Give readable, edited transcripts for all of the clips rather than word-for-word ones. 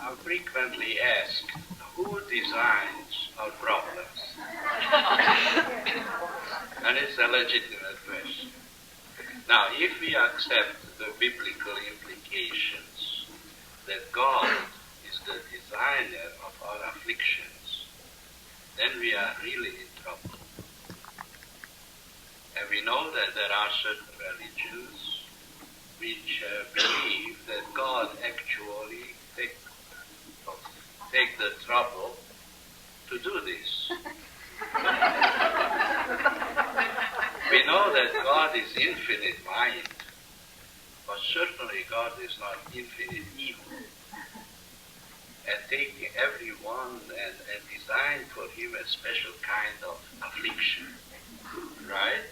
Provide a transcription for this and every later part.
I'm frequently asked, who designs our problems? And it's a legitimate question. Now, if we accept the biblical implications that God is the designer of our afflictions, then we are really in trouble. And we know that there are certain religions which believe that God actually take the trouble to do this. We know that God is infinite mind, but certainly God is not infinite evil. And taking everyone and design for him a special kind of affliction, right?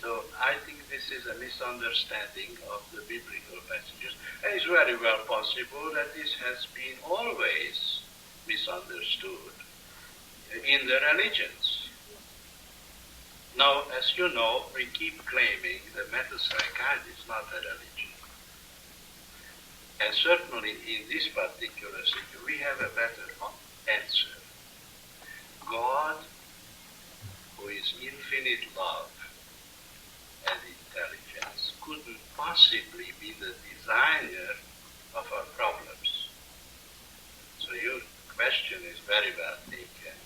So I think this is a misunderstanding of the biblical passages. And it's very well possible that this has been always misunderstood in the religions. Now, as you know, we keep claiming that metapsychiatry is not a religion. And certainly in this particular situation, we have a better answer. God, who is infinite love and intelligence, couldn't possibly be the designer of our problems. So your question is very well taken.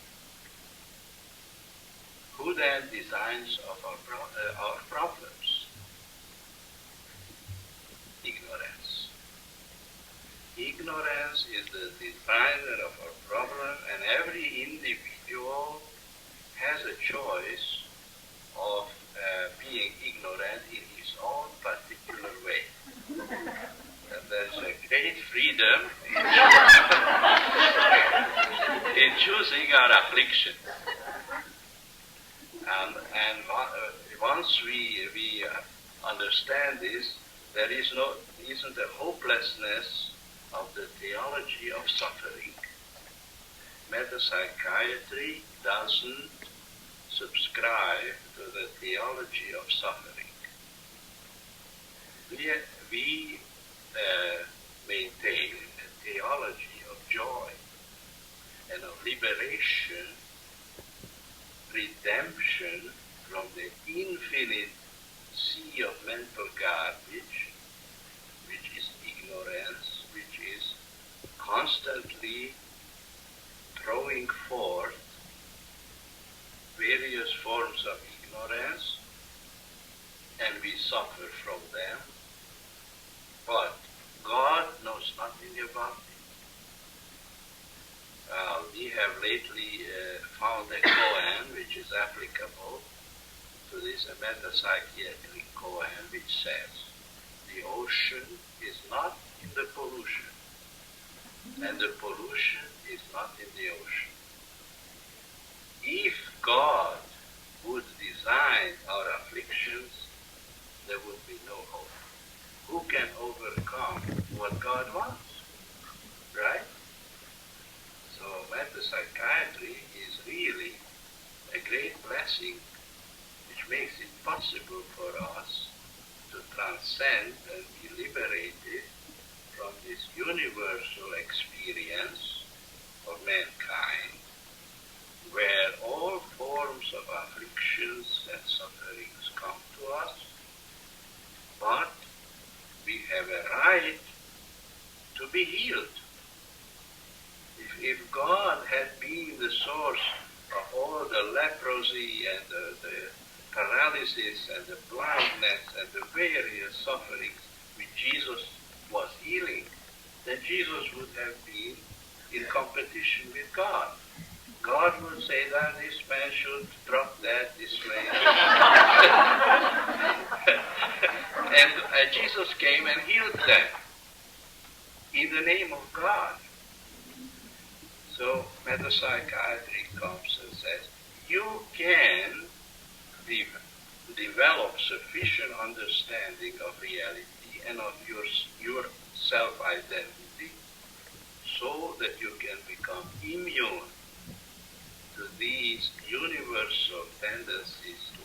Who then designs of our problems? Ignorance. Ignorance is the designer of our problem, and every individual has a choice of being ignorant in his own particular way. And there's a great freedom in choosing our affliction. And once we understand this, there isn't a hopelessness of the theology of suffering. Metapsychiatry doesn't subscribe to the theology of suffering. We maintain a theology of joy and of liberation, redemption from the infinite sea of mental garbage, which is ignorance, which is constantly throwing forth various forms of ignorance, and we suffer from them. But God knows nothing about it. We have lately found a koan which is applicable to this, a metapsychiatric koan, which says the ocean is not in the pollution, and the pollution is not in the ocean. If God would design our afflictions, there would be no hope. Who can overcome what God wants? Right? So metapsychiatry is really a great blessing which makes it possible for us to transcend and be liberated from this universal experience of mankind, where all forms of afflictions and sufferings come to us, but we have a right to be healed. If God had been the source of all the leprosy and the paralysis and the blindness and the various sufferings which Jesus was healing, then Jesus would have been in competition with God. God would say that this man should drop that, this man. And Jesus came and healed them in the name of God. So metapsychiatry comes and says, you can develop sufficient understanding of reality and of your self-identity so that you can become immune to these universal tendencies to